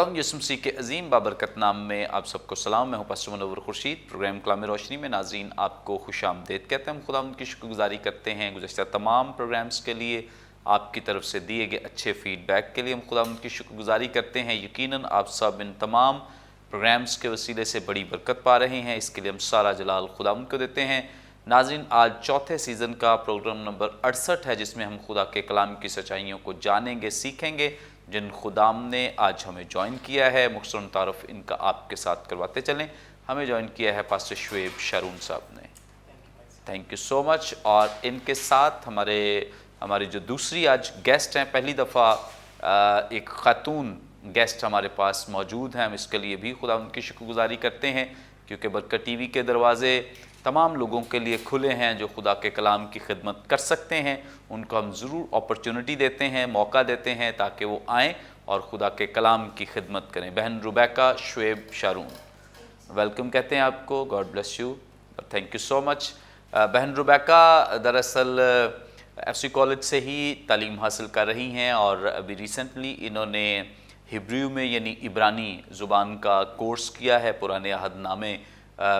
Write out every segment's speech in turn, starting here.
खुदावंद यीशु मसीह के अजीम बाबरकत नाम में आप सबको सलाम। मैं हूँ पास्टर मनोवर खुर्शीद। प्रोग्राम कलाम रोशनी में नाज़रीन आपको खुशामदीद कहते हैं। हम खुदावंद की शुक्रगुजारी करते हैं गुज़श्ता तमाम प्रोग्राम्स के लिए, आपकी तरफ से दिए गए अच्छे फीडबैक के लिए हम खुदावंद की शुक्रगुजारी करते हैं। यकीनन आप सब इन तमाम प्रोग्राम्स के वसीले से बड़ी बरकत पा रहे हैं, इसके लिए हम सारा जलाल खुदावंद को देते हैं। नाज़रीन, आज चौथे सीज़न का प्रोग्राम नंबर 68 है, जिसमें हम खुदा के कलाम की सच्चाइयों को जानेंगे, सीखेंगे। जिन खुदाम ने आज हमें ज्वाइन किया है, मुख्तसर तारुफ इनका आपके साथ करवाते चलें। हमें ज्वाइन किया है पास्टर शुएब शारून साहब ने। Thank you so much. और इनके साथ हमारी जो दूसरी आज गेस्ट हैं, पहली दफ़ा एक ख़ातून गेस्ट हमारे पास मौजूद हैं। हम इसके लिए भी खुदा उनकी शुक्रगुजारी करते हैं, क्योंकि बरकत टीवी के दरवाज़े तमाम लोगों के लिए खुले हैं जो खुदा के कलाम की खिदमत कर सकते हैं। उनको हम ज़रूर अपॉर्चुनिटी देते हैं, मौका देते हैं, ताकि वो आएँ और खुदा के कलाम की खिदमत करें। बहन रुबैका शुएब शारून, वेलकम कहते हैं आपको। God bless you, thank you so much. बहन रुबैका दरअसल एफसी कॉलेज से ही तालीम हासिल कर रही हैं, और अभी रिसेंटली इन्होंने हिब्रू में यानी इब्रानी ज़ुबान का कोर्स किया है पुराने अहदनामे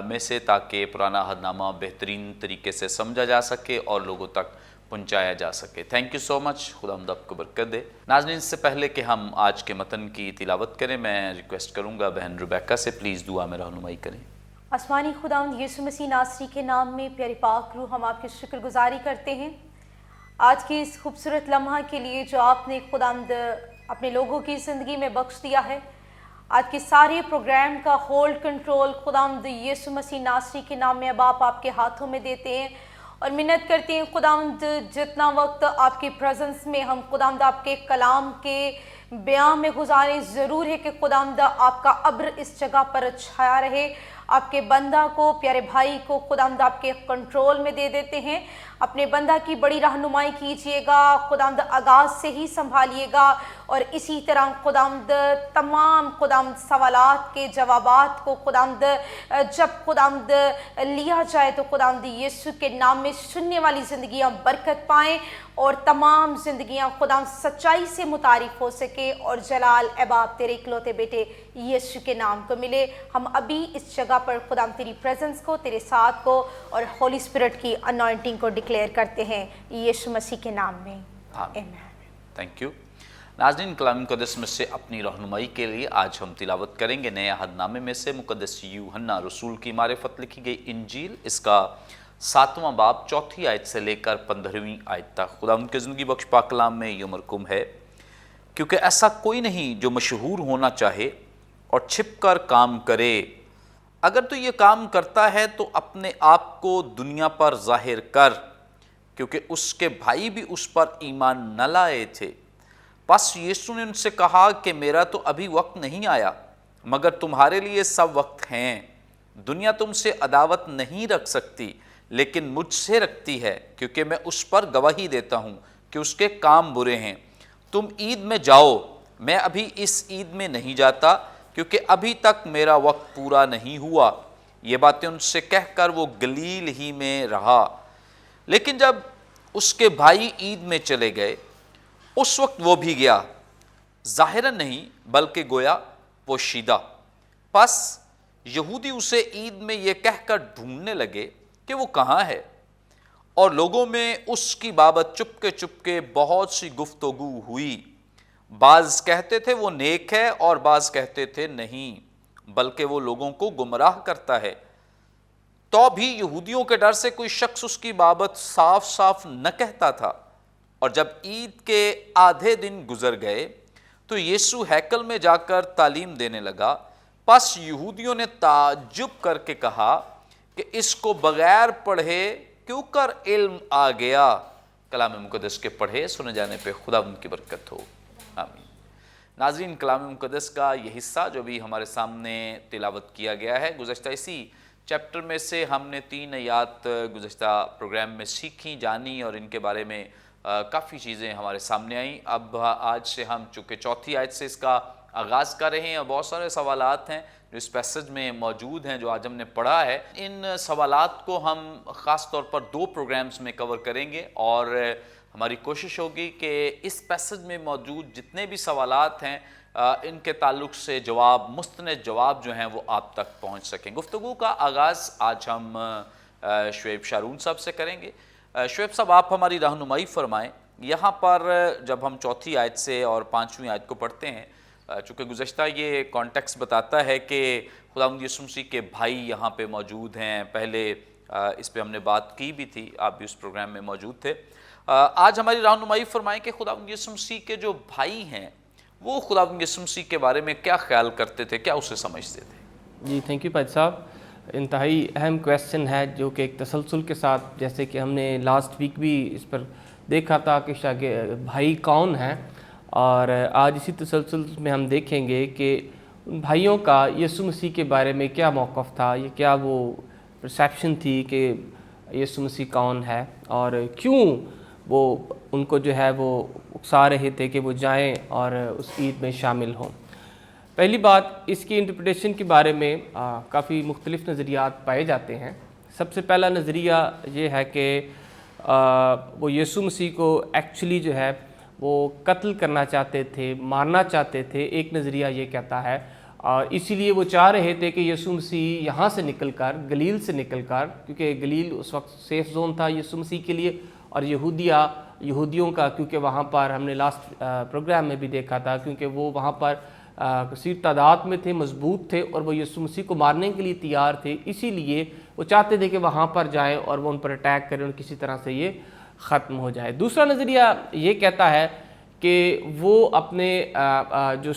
में से, ताकि पुराना अहदनामा बेहतरीन तरीके से समझा जा सके और लोगों तक पहुंचाया जा सके। थैंक यू सो मच, खुदावंद आपको बरकत दे। नाज़रीन, इससे पहले कि हम आज के मतन की तिलावत करें, मैं रिक्वेस्ट करूंगा बहन रुबैका से प्लीज़ दुआ में रहनुमाई करें। आसमानी खुदावंद यीशु मसीह नासरी के नाम में प्यारी पाक रूह, हम आपकी शुक्रगुजारी करते हैं आज की इस खूबसूरत लम्हा के लिए जो आपने खुदावंद अपने लोगों की ज़िंदगी में बख्श दिया है। आज के सारे प्रोग्राम का होल्ड कंट्रोल खुदावंद यीशु मसीह नासरी के नाम में अब आप आपके हाथों में देते हैं और मिन्नत करते हैं खुदावंद, जितना वक्त आपकी प्रेजेंस में हम खुदावंद आपके कलाम के बयां में गुजारें, ज़रूर है कि खुदावंद आपका अब्र इस जगह पर छाया रहे। आपके बंदा को, प्यारे भाई को खुदावंद आपके कंट्रोल में दे देते हैं। अपने बंदा की बड़ी रहनुमाई कीजिएगा, खुदावंद आगाज़ से ही संभालिएगा, और इसी तरह खुदावंद तमाम खुदावंद सवालात के जवाबात को खुदावंद जब खुदावंद लिया जाए तो खुदावंद यीशु के नाम में सुनने वाली ज़िंदगियाँ बरकत पाएँ और तमाम ज़िंदगियाँ खुदावंद सच्चाई से मुतारिफ हो सके और जलाल अहबाब तेरे इकलौते बेटे यीशु के नाम को मिले। हम अभी इस जगह पर खुदावंद तेरी प्रेजेंस को, तेरे साथ को और होली स्पिरिट की अनॉइंटिंग को डिक्लेयर करते हैं यीशु मसीह के नाम में, आमीन। Thank you. नाज़रीन, कलाम मुक़द्दस में से अपनी रहनुमाई के लिए आज हम तिलावत करेंगे नए अहदनामे में से मुक़द्दस यूहन्ना रसूल की मारिफत लिखी गई इंजील, इसका 7वां बाब 4 आयत से लेकर 15वीं आयत तक। खुदा उनके ज़िंदगी बख्श पाक कलाम में ये मरकूम है, क्योंकि ऐसा कोई नहीं जो मशहूर होना चाहे और छिप कर काम करे। अगर तो ये काम करता है तो अपने आप को दुनिया पर जाहिर कर, क्योंकि उसके भाई भी उस पर ईमान न लाए थे। बस यीशु ने उनसे कहा कि मेरा तो अभी वक्त नहीं आया, मगर तुम्हारे लिए सब वक्त हैं। दुनिया तुमसे अदावत नहीं रख सकती, लेकिन मुझसे रखती है, क्योंकि मैं उस पर गवाही देता हूँ कि उसके काम बुरे हैं। तुम ईद में जाओ, मैं अभी इस ईद में नहीं जाता, क्योंकि अभी तक मेरा वक्त पूरा नहीं हुआ। ये बातें उनसे कहकर वो गलील ही में रहा। लेकिन जब उसके भाई ईद में चले गए, उस वक्त वो भी गया, ज़ाहिरन नहीं बल्कि गोया पोशीदा। बस यहूदी उसे ईद में ये कहकर ढूंढने लगे कि वो कहाँ है, और लोगों में उसकी बाबत चुपके चुपके बहुत सी गुफ्तगू हुई। बाज़ कहते थे वो नेक है, और बाज़ कहते थे नहीं, बल्कि वो लोगों को गुमराह करता है। तो भी यहूदियों के डर से कोई शख्स उसकी बाबत साफ साफ न कहता था। और जब ईद के आधे दिन गुजर गए तो यीशु हैकल में जाकर तालीम देने लगा। बस यहूदियों ने ताज्जुब करके कहा कि इसको बगैर पढ़े क्यों कर इल्म आ गया। कलाम मुक़द्दस के पढ़े सुने जाने पे खुदा उनकी बरकत हो, आमीन। नाज़रीन, कलाम मुक़द्दस का ये हिस्सा जो भी हमारे सामने तिलावत किया गया है, गुज़श्ता इसी चैप्टर में से हमने 3 आयत गुज़श्ता प्रोग्राम में सीखी, जानी, और इनके बारे में काफ़ी चीज़ें हमारे सामने आई। अब आज से हम चूँकि 4 आयत से इसका आगाज़ कर रहे हैं, और बहुत सारे सवालात हैं जो इस पैसेज में मौजूद हैं जो आज हमने पढ़ा है। इन सवालात को हम ख़ास तौर पर 2 प्रोग्राम्स में कवर करेंगे, और हमारी कोशिश होगी कि इस पैसेज में मौजूद जितने भी सवालात हैं ان کے تعلق سے مستند جواب جو ہیں وہ آپ تک پہنچ سکیں۔ گفتگو کا آغاز آج ہم شعیب شارون صاحب سے کریں گے۔ شعیب صاحب، آپ ہماری رہنمائی فرمائیں، یہاں پر جب ہم چوتھی آیت سے اور 5ویں آیت کو پڑھتے ہیں، چونکہ گزشتہ یہ کانٹیکس بتاتا ہے کہ خداوند یسوع مسیح کے بھائی یہاں پہ موجود ہیں، پہلے اس پہ ہم نے بات کی بھی تھی، آپ بھی اس پروگرام میں موجود تھے۔ آج ہماری رہنمائی فرمائیں کہ خداوند یسوع مسیح کے جو بھائی ہیں وہ خداوند یسوع مسیح کے بارے میں کیا خیال کرتے تھے، کیا اسے سمجھتے تھے؟ جی تھینک یو پاج صاحب، انتہائی اہم کویسچن ہے جو کہ ایک تسلسل کے ساتھ، جیسے کہ ہم نے لاسٹ ویک بھی اس پر دیکھا تھا کہ بھائی کون ہیں، اور آج اسی تسلسل میں ہم دیکھیں گے کہ ان بھائیوں کا یسوع مسیح کے بارے میں کیا موقف تھا، یہ کیا وہ پرسیپشن تھی کہ یسوع مسیح کون ہے، اور کیوں وہ ان کو جو ہے وہ اکسا رہے تھے کہ وہ جائیں اور اس عید میں شامل ہوں۔ پہلی بات، اس کی انٹرپریٹیشن کے بارے میں کافی مختلف نظریات پائے جاتے ہیں۔ سب سے پہلا نظریہ یہ ہے کہ وہ یسوع مسیح کو ایکچولی جو ہے وہ قتل کرنا چاہتے تھے، مارنا چاہتے تھے۔ ایک نظریہ یہ کہتا ہے، اور اسی لیے وہ چاہ رہے تھے کہ یسوع مسیح یہاں سے نکل کر، گلیل سے نکل کر، کیونکہ گلیل اس وقت سیف زون تھا یسوع مسیح کے لیے، اور یہودیوں کا، کیونکہ وہاں پر ہم نے لاسٹ پروگرام میں بھی دیکھا تھا، کیونکہ وہ وہاں پر کثیر تعداد میں تھے، مضبوط تھے، اور وہ یسوع مسیح کو مارنے کے لیے تیار تھے، اسی لیے وہ چاہتے تھے کہ وہاں پر جائیں اور وہ ان پر اٹیک کریں اور کسی طرح سے یہ ختم ہو جائے۔ دوسرا نظریہ یہ کہتا ہے کہ وہ اپنے جو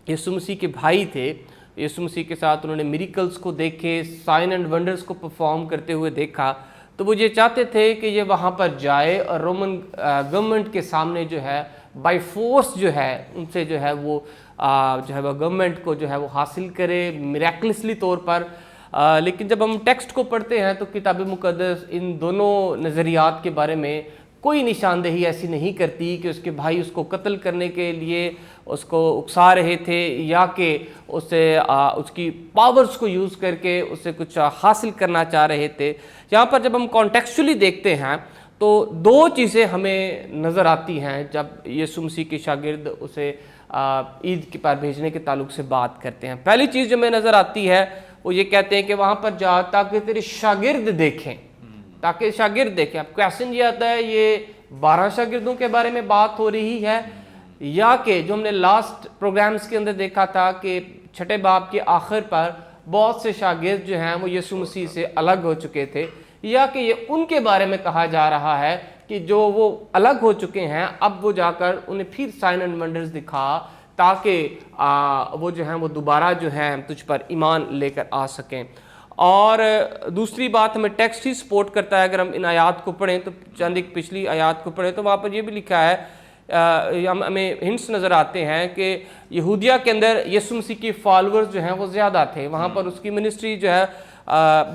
یسوع مسیح کے بھائی تھے، یسوع مسیح کے ساتھ انہوں نے میریکلز کو دیکھے، سائن اینڈ ونڈرز کو پرفارم کرتے ہوئے دیکھا، تو وہ یہ چاہتے تھے کہ یہ وہاں پر جائے اور رومن گورنمنٹ کے سامنے جو ہے بائی فورس جو ہے ان سے جو ہے وہ گورنمنٹ کو جو ہے وہ حاصل کرے میریکلسلی طور پر۔ لیکن جب ہم ٹیکسٹ کو پڑھتے ہیں تو کتاب مقدس ان دونوں نظریات کے بارے میں کوئی نشاندہی ایسی نہیں کرتی کہ اس کے بھائی اس کو قتل کرنے کے لیے اس کو اکسا رہے تھے، یا کہ اس کی پاورز کو یوز کر کے اسے کچھ حاصل کرنا چاہ رہے تھے۔ یہاں پر جب ہم کانٹیکسچولی دیکھتے ہیں تو دو چیزیں ہمیں نظر آتی ہیں جب یسوع مسیح کے شاگرد اسے عید کے پر بھیجنے کے تعلق سے بات کرتے ہیں۔ پہلی چیز جو ہمیں نظر آتی ہے وہ یہ کہتے ہیں کہ وہاں پر جا تاکہ تیرے شاگرد دیکھیں، تاکہ شاگرد دیکھیں۔ اب کویسچن یہ آتا ہے، یہ 12 شاگردوں کے بارے میں بات ہو رہی ہے، یا کہ جو ہم نے لاسٹ پروگرامز کے اندر دیکھا تھا کہ 6 باب کے آخر پر بہت سے شاگرد جو ہیں وہ یسوع مسیح سے الگ ہو چکے تھے، یا کہ یہ ان کے بارے میں کہا جا رہا ہے کہ جو وہ الگ ہو چکے ہیں اب وہ جا کر انہیں پھر سائن اینڈ ونڈرز دکھا تاکہ وہ جو ہیں وہ دوبارہ جو ہیں تجھ پر ایمان لے کر آ سکیں۔ اور دوسری بات ہمیں ٹیکسٹ ہی سپورٹ کرتا ہے، اگر ہم ان آیات کو پڑھیں تو چند ایک پچھلی آیات کو پڑھیں تو وہاں پر یہ بھی لکھا ہے، ہمیں ہنٹس نظر آتے ہیں کہ یہودیہ کے اندر یسوع مسیح کی فالورز جو ہیں وہ زیادہ تھے، وہاں پر اس کی منسٹری جو ہے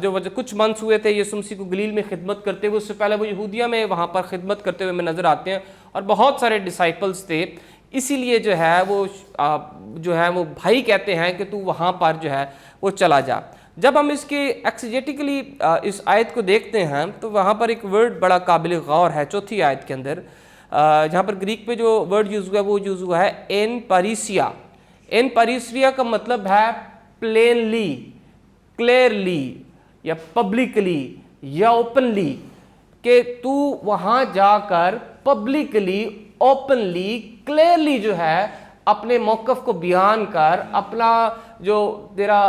جو کچھ منتھس ہوئے تھے یسوع مسیح کو گلیل میں خدمت کرتے ہوئے، اس سے پہلے وہ یہودیہ میں وہاں پر خدمت کرتے ہوئے ہمیں نظر آتے ہیں، اور بہت سارے ڈسائپلز تھے، اسی لیے جو ہے وہ بھائی کہتے ہیں کہ تو وہاں پر جو ہے وہ چلا جا۔ جب ہم اس کے ایکسیجیٹیکلی اس آیت کو دیکھتے ہیں تو وہاں پر ایک ورڈ بڑا قابل غور ہے 4تھی آیت کے اندر، جہاں پر گریک میں جو ورڈ یوز ہوا ہے وہ یوز ہوا ہے این پاریسیا۔ این پاریسیا کا مطلب ہے پلینلی، کلیئرلی، یا پبلکلی، یا اوپنلی، کہ تو وہاں جا کر پبلکلی، اوپنلی، کلیئرلی جو ہے اپنے موقف کو بیان کر، اپنا جو تیرا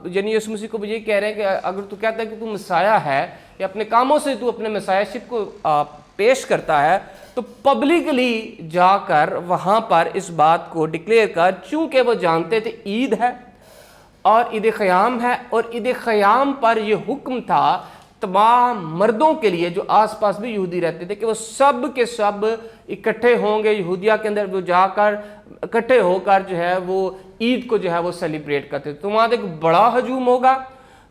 یعنی یسوع مسیح کو یہ کہہ رہے ہیں کہ اگر تو کہتا ہے کہ تو مسیح ہے، یا اپنے کاموں سے تو اپنے مسیح شپ کو پیش کرتا ہے، تو پبلکلی جا کر وہاں پر اس بات کو ڈکلیئر کر، چونکہ وہ جانتے تھے عید ہے اور عید خیام ہے، اور عید خیام پر یہ حکم تھا تمام مردوں کے لیے جو آس پاس بھی یہودی رہتے تھے کہ وہ سب کے سب اکٹھے ہوں گے یہودیہ کے اندر، وہ جا کر اکٹھے ہو کر جو ہے وہ عید کو جو ہے وہ سیلیبریٹ کرتے تھے، تو وہاں ایک بڑا ہجوم ہوگا۔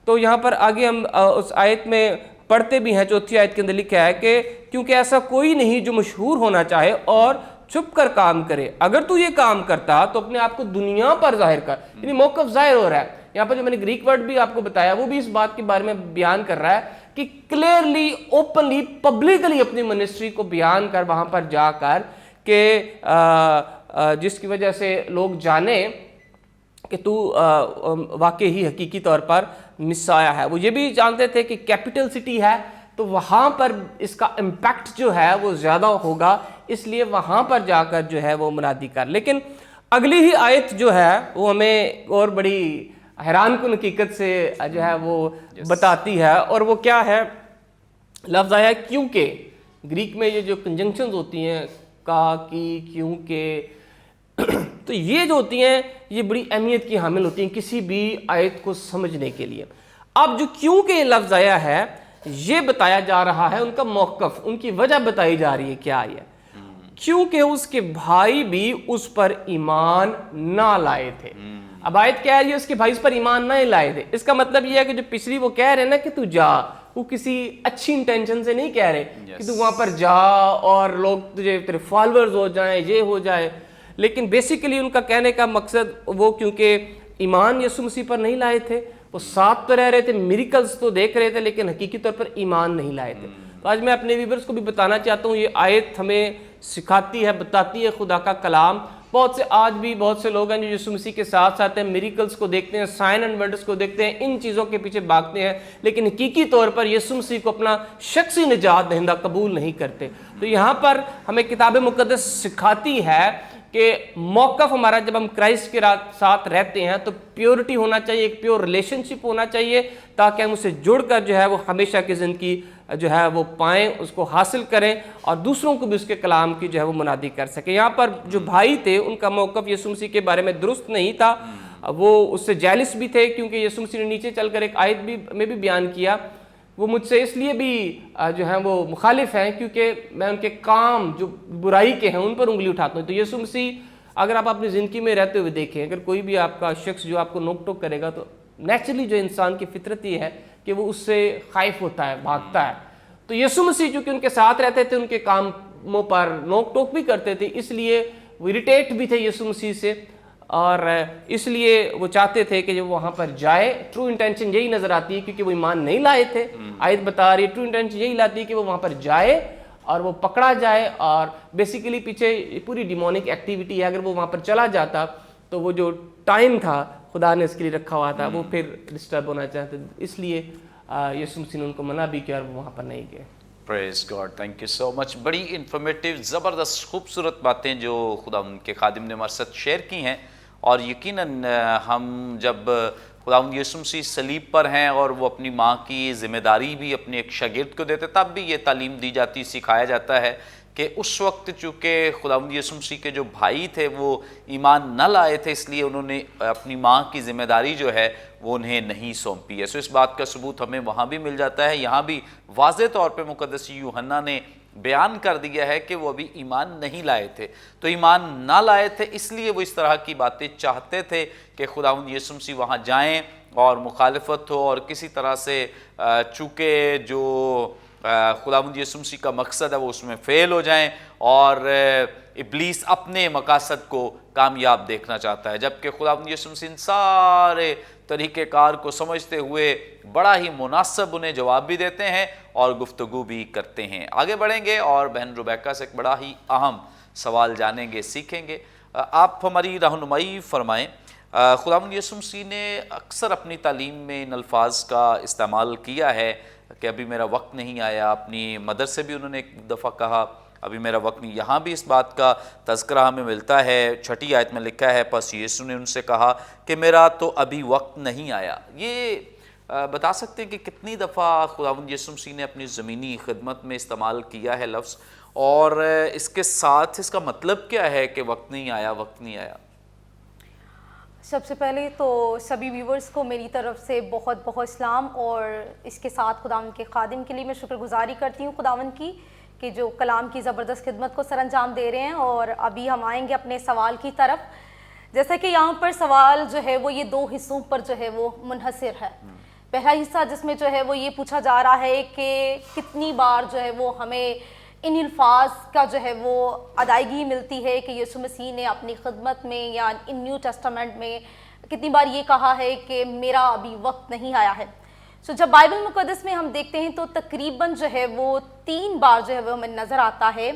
تو یہاں پر آگے ہم اس آیت میں پڑھتے بھی ہیں، 4تھی آیت کے اندر لکھا ہے کہ کیونکہ ایسا کوئی نہیں جو مشہور ہونا چاہے اور چھپ کر کام کرے، اگر تو یہ کام کرتا تو اپنے آپ کو دنیا پر ظاہر کر، یعنی موقف ظاہر ہو رہا ہے۔ یہاں پر جو میں نے گریک ورڈ بھی آپ کو بتایا وہ بھی اس بات کے بارے میں بیان کر رہا ہے کہ کلیئرلی، اوپنلی، پبلکلی اپنی منسٹری کو بیان کر وہاں پر جا کر کہ जिसकी वजह से लोग जाने कि तू वाकई ही हकीकी तौर पर मिसाया है। वो ये भी जानते थे कि कैपिटल सिटी है तो वहाँ पर इसका इम्पैक्ट जो है वो ज़्यादा होगा, इसलिए वहाँ पर जाकर जो है वो मुनादी कर। लेकिन अगली ही आयत जो है वो हमें और बड़ी हैरान कुन हकीकत से जो है वो बताती है, और वो क्या है, लफ्ज़ आया क्योंकि। ग्रीक में ये जो कंजंक्शंस होती हैं का, की, क्योंकि, तो ये जो होती हैं ये बड़ी अहमियत की हामिल होती हैं किसी भी आयत को समझने के लिए। अब जो क्योंकि लफ्ज़ आया है ये बताया जा रहा है उनका मौक़िफ़, उनकी वजह बताई जा रही है क्या है, क्योंकि उसके भाई भी उस पर ईमान ना लाए थे। अब आयत क्या है, उसके भाई उस पर ईमान ना लाए थे, इसका मतलब ये है कि जो पिछली वो कह रहे हैं ना कि तू जा, वो किसी अच्छी इंटेंशन से नहीं कह रहे कि तू वहां पर जा और लोग तुझे तेरे फॉलोअर्स हो जाएं, ये हो जाए, लेकिन बेसिकली उनका कहने का मकसद वो क्योंकि ईमान यीशु मसीह पर नहीं लाए थे, वो साथ तो रह रहे थे, मिरेकल्स तो देख रहे थे, लेकिन हकीकी तौर पर ईमान नहीं लाए थे। तो आज मैं अपने व्यूअर्स को भी बताना चाहता हूँ, ये आयत हमें सिखाती है, बताती है खुदा का कलाम। बहुत से आज भी बहुत से लोग हैं जो यीशु मसीह के साथ साथ हैं, मिरेकल्स को देखते हैं, साइन एंड वंडर्स को देखते हैं, इन चीज़ों के पीछे भागते हैं, लेकिन हकीकी तौर पर यीशु मसीह को अपना शख्सी निजात दहिंदा कबूल नहीं करते। तो यहाँ पर हमें किताब मुक़द्दस सिखाती है कि मौक़िफ़ हमारा जब हम क्राइस्ट के साथ रहते हैं तो प्योरिटी होना चाहिए, एक प्योर रिलेशनशिप होना चाहिए, ताकि हम उससे जुड़कर जो है वो हमेशा की ज़िंदगी जो है वो पाएँ, उसको हासिल करें और दूसरों को भी उसके कलाम की जो है वो मुनादी कर सकें। यहाँ पर जो भाई थे उनका मौक़िफ़ यीशु मसीह के बारे में दुरुस्त नहीं था, वो उससे जेलिस भी थे, क्योंकि यीशु मसीह ने नीचे चलकर एक आयत में भी बयान किया, वो मुझसे इसलिए भी जो है वो मुखालिफ हैं क्योंकि मैं उनके काम जो बुराई के हैं उन पर उंगली उठाता हूँ। तो यीशु मसीह अगर आप अपनी ज़िंदगी में रहते हुए देखें, अगर कोई भी आपका शख्स जो आपको नोक टोक करेगा तो नेचुरली जो इंसान की फितरत ये है कि वो उससे खाइफ होता है, भागता है। तो यीशु मसीह चूँकि उनके साथ रहते थे, उनके कामों पर नोक टोक भी करते थे, इसलिए वो इरिटेट भी थे यीशु मसीह से, और इसलिए वो चाहते थे कि जब वो वहाँ पर जाए, ट्रू इंटेंशन यही नज़र आती है क्योंकि वो ईमान नहीं लाए थे। आयत बता रही है ट्रू इंटेंशन यही लाती है कि वो वहाँ पर जाए और वो पकड़ा जाए, और बेसिकली पीछे पूरी डिमोनिक एक्टिविटी है। अगर वो वहाँ पर चला जाता तो वो जो टाइम था खुदा ने इसके लिए रखा हुआ था वो फिर डिस्टर्ब होना चाहते, इसलिए यीशु मसीह ने उनको मना भी किया और वो वहाँ पर नहीं गए। Praise God, thank you so much. बड़ी इन्फॉर्मेटिव, ज़बरदस्त, खूबसूरत बातें जो खुदा उनके खादिम ने हमारे साथ शेयर की हैं, और यकीनन हम जब खुदावंद यीशु मसीह सलीब पर हैं और वो अपनी माँ की ज़िम्मेदारी भी अपने एक शागिर्द को देते, तब भी ये तालीम दी जाती, सिखाया जाता है कि उस वक्त चूँकि खुदावंद यीशु मसीह के जो भाई थे वो ईमान न लाए थे, इसलिए उन्होंने अपनी माँ की ज़िम्मेदारी जो है वो उन्हें नहीं सौंपी है। सो इस बात का सबूत हमें वहाँ भी मिल जाता है। यहाँ भी वाज़े तौर पर मुक़द्दस यूहन्ना ने बयान कर दिया है कि वो अभी ईमान नहीं लाए थे। तो ईमान ना लाए थे इसलिए वो इस तरह की बातें चाहते थे कि खुदावंद यीशु मसीह वहाँ जाएं और मुखालिफत हो, और किसी तरह से चूँकि जो खुदावंद यीशु मसीह का मकसद है वो उसमें फ़ेल हो जाएं, और इब्लीस अपने मकासद को कामयाब देखना चाहता है, जबकि खुदावंद यीशु मसीह इन सारे तरीक़ेकार को समझते हुए बड़ा ही मुनासिब उन्हें जवाब भी देते हैं और गुफ्तगू भी करते हैं। आगे बढ़ेंगे और बहन रुबैका से एक बड़ा ही अहम सवाल जानेंगे, सीखेंगे। आप हमारी रहनुमाई फरमाएं। खुदावंद यीशु मसीह ने अक्सर अपनी तालीम में इन अल्फाज का इस्तेमाल किया है कि अभी मेरा वक्त नहीं आया। अपनी मदर से भी उन्होंने एक दफ़ा कहा अभी मेरा वक्त नहीं। यहाँ भी इस बात का तज़किरा हमें मिलता है, 6 आयत में लिखा है, बस यीशु ने उनसे कहा कि मेरा तो अभी वक्त नहीं आया। ये बता सकते हैं कि कितनी दफ़ा खुदावंद यीशु मसीह ने अपनी ज़मीनी खिदमत में इस्तेमाल किया है लफ्ज़, और इसके साथ इसका मतलब क्या है कि वक्त नहीं आया, वक्त नहीं आया? सबसे पहले तो सभी व्यूवर्स को मेरी तरफ से बहुत बहुत सलाम, और इसके साथ खुदावंद के खादिम के लिए मैं शुक्रगुजारी करती हूँ खुदावंद की कि जो कलाम की ज़बरदस्त खिदमत को सरअंजाम दे रहे हैं। और अभी हम आएंगे अपने सवाल की तरफ। जैसा कि यहाँ पर सवाल जो है वो ये 2 हिस्सों पर जो है वो मुनहसर है। पहला हिस्सा जिसमें जो है वो ये पूछा जा रहा है कि कितनी बार जो है वो हमें इन अल्फाज का जो है वो अदायगी मिलती है कि यीशु मसीह ने अपनी खिदमत में या इन न्यू टेस्टामेंट में कितनी बार ये कहा है कि मेरा अभी वक्त नहीं आया है। सो जब बाइबल मुक़द्दस में हम देखते हैं तो तकरीबन जो है वो 3 बार जो है वो हमें नज़र आता है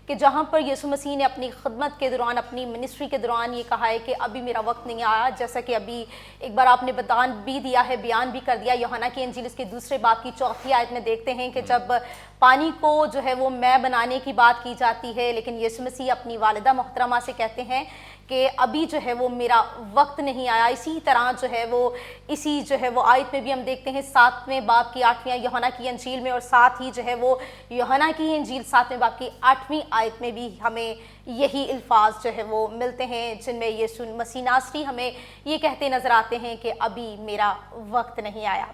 کہ جہاں پر یسوع مسیح نے اپنی خدمت کے دوران، اپنی منسٹری کے دوران یہ کہا ہے کہ ابھی میرا وقت نہیں آیا، جیسا کہ ابھی ایک بار آپ نے بیان بھی کر دیا، یوحنا کی انجیل اس کے 2 باب کی 4 آیت میں دیکھتے ہیں کہ جب پانی کو جو ہے وہ میں بنانے کی بات کی جاتی ہے، لیکن یسوع مسیح اپنی والدہ محترمہ سے کہتے ہیں کہ ابھی جو ہے وہ میرا وقت نہیں آیا۔ اسی طرح جو ہے وہ آیت میں بھی ہم دیکھتے ہیں 7ویں باب کی 8ویں یوحنا کی انجیل میں، اور ساتھ ہی جو ہے وہ یوحنا کی انجیل 7ویں باب کی 8ویں آیت میں بھی ہمیں یہی الفاظ جو ہے وہ ملتے ہیں، جن میں یسوع مسیح ناصری ہمیں یہ کہتے نظر آتے ہیں کہ ابھی میرا وقت نہیں آیا۔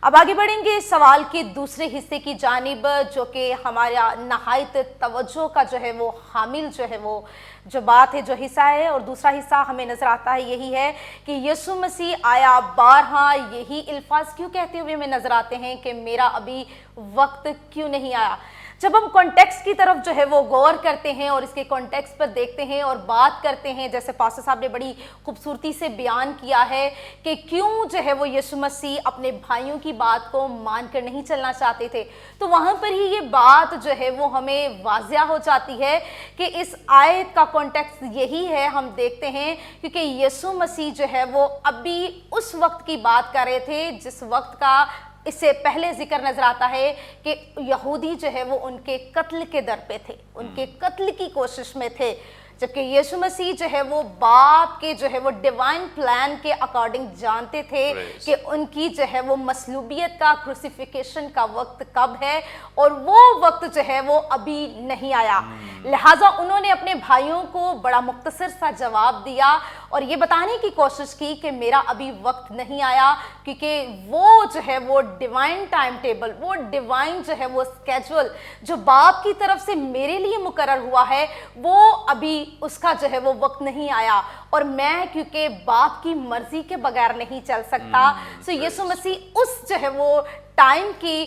اب آگے بڑھیں گے سوال کے دوسرے حصے کی جانب، جو کہ ہمارا نہایت توجہ کا جو ہے وہ حامل جو ہے وہ جو بات ہے، جو حصہ ہے، اور دوسرا حصہ ہمیں نظر آتا ہے یہی ہے کہ یسوع مسیح آیا بارہا یہی الفاظ کیوں کہتے ہوئے ہمیں نظر آتے ہیں کہ میرا ابھی وقت کیوں نہیں آیا۔ جب ہم کانٹیکسٹ کی طرف جو ہے وہ غور کرتے ہیں اور اس کے کانٹیکسٹ پر دیکھتے ہیں اور بات کرتے ہیں، جیسے پاسٹر صاحب نے بڑی خوبصورتی سے بیان کیا ہے کہ کیوں جو ہے وہ یسوع مسیح اپنے بھائیوں کی بات کو مان کر نہیں چلنا چاہتے تھے، تو وہاں پر ہی یہ بات جو ہے وہ ہمیں واضح ہو جاتی ہے کہ اس آیت کا کانٹیکسٹ یہی ہے۔ ہم دیکھتے ہیں کیونکہ یسوع مسیح جو ہے وہ ابھی اس وقت کی بات کر رہے تھے جس وقت کا اس سے پہلے ذکر نظر آتا ہے کہ یہودی جو ہے وہ ان کے قتل کے در پہ تھے، ان کے قتل کی کوشش میں تھے، جبکہ یسوع مسیح جو ہے وہ باپ کے جو ہے وہ ڈیوائن پلان کے اکارڈنگ جانتے تھے کہ ان کی جو ہے وہ مصلوبیت کا، کروسیفیکیشن کا وقت کب ہے، اور وہ وقت جو ہے وہ ابھی نہیں آیا۔ لہٰذا انہوں نے اپنے بھائیوں کو بڑا مختصر سا جواب دیا اور یہ بتانے کی کوشش کی کہ میرا ابھی وقت نہیں آیا، کیونکہ وہ جو ہے وہ ڈیوائن ٹائم ٹیبل، وہ ڈیوائن جو ہے وہ اسکیجول جو باپ کی طرف سے میرے لیے مقرر ہوا ہے، وہ ابھی اس کا جو ہے وہ وقت نہیں آیا، اور میں کیونکہ باپ کی مرضی کے بغیر نہیں چل سکتا، سو یسوع مسیح اس جو ہے وہ ٹائم کی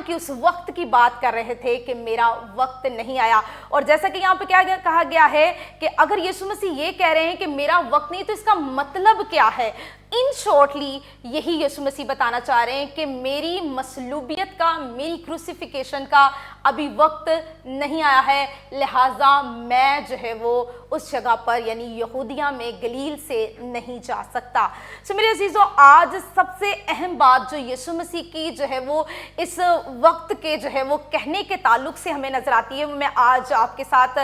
اس وقت کی بات کر رہے تھے کہ میرا وقت نہیں آیا۔ اور جیسا کہ یہاں پہ کیا کہا گیا ہے کہ اگر یسوع مسیح یہ کہہ رہے ہیں کہ میرا وقت نہیں، تو اس کا مطلب کیا ہے؟ ان شارٹلی یہی یسوع مسیح بتانا چاہ رہے ہیں کہ میری مصلوبیت کا، میری کروسیفیکیشن کا ابھی وقت نہیں آیا ہے، لہٰذا میں جو ہے وہ اس جگہ پر یعنی یہودیہ میں گلیل سے نہیں جا سکتا۔ سو میرے عزیزو، آج سب سے اہم بات جو یسوع مسیح کی جو ہے وہ اس وقت کے جو ہے وہ کہنے کے تعلق سے ہمیں نظر آتی ہے، میں آج آپ کے ساتھ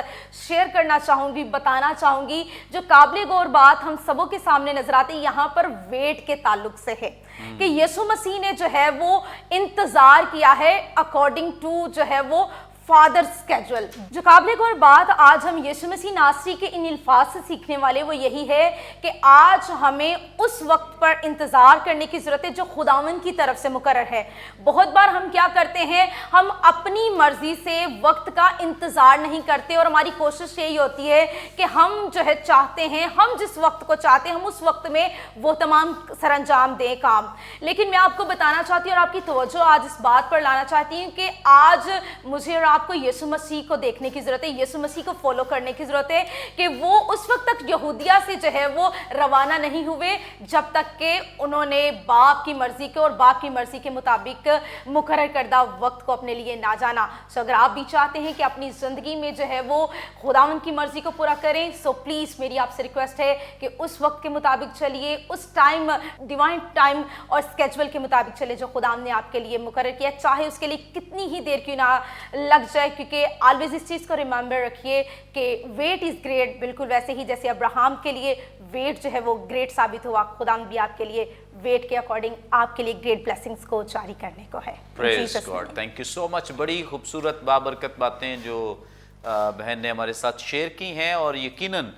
شیئر کرنا چاہوں گی، بتانا چاہوں گی، جو قابل غور بات ہم سبوں کے سامنے نظر آتی ہے یہاں پر ویٹ کے تعلق سے ہے کہ یسوع مسیح نے جو ہے وہ انتظار کیا ہے اکارڈنگ ٹو جو ہے وہ فادر اسکیجول۔ جو قابل غور بات آج ہم یسوع مسیح ناصری کے ان الفاظ سے سیکھنے والے وہ یہی ہے کہ آج ہمیں اس وقت پر انتظار کرنے کی ضرورت ہے جو خداوند کی طرف سے مقرر ہے۔ بہت بار ہم کیا کرتے ہیں، ہم اپنی مرضی سے وقت کا انتظار نہیں کرتے، اور ہماری کوشش یہی ہوتی ہے کہ ہم جو ہے چاہتے ہیں، ہم جس وقت کو چاہتے ہیں ہم اس وقت میں وہ تمام سر انجام دیں کام۔ لیکن میں آپ کو بتانا چاہتی ہوں اور آپ کی توجہ آج اس بات پر لانا چاہتی ہوں کہ آج مجھے اور آپ کو یسوع مسیح کو دیکھنے کی ضرورت ہے، یسوع مسیح کو فالو کرنے کی ضرورت ہے کہ وہ اس وقت تک یہودیہ سے جو ہے وہ روانہ نہیں ہوئے جب تک کہ انہوں نے باپ کی مرضی کے اور باپ کی مرضی کے مطابق مقرر کردہ وقت کو اپنے لیے نہ جانا۔ سو اگر آپ بھی چاہتے ہیں کہ اپنی زندگی میں جو ہے وہ خداوند کی مرضی کو پورا کریں، سو پلیز میری آپ سے ریکویسٹ ہے کہ اس وقت کے مطابق چلیے، اس ٹائم، ڈیوائن ٹائم اور اسکیجول کے مطابق چلے جو خداوند نے آپ کے لیے مقرر کیا، چاہے اس کے لیے کتنی ہی دیر کیوں نہ لگ جائے، کیونکہ آلویز اس چیز کو ریممبر رکھیے کہ ویٹ از گریٹ، بالکل ویسے ہی جیسے ابراہم کے لیے ویٹ جو ہے وہ گریٹ ثابت ہوا، خداوند بھی آپ کے لیے ویٹ کے اکارڈنگ آپ کے لیے گریٹ بلیسنگز کو جاری کرنے کو ہے۔ پریز گاڈ، تھینک یو سو مچ۔ بڑی خوبصورت بابرکت باتیں جو بہن نے ہمارے ساتھ شیئر کی ہیں، اور یقیناً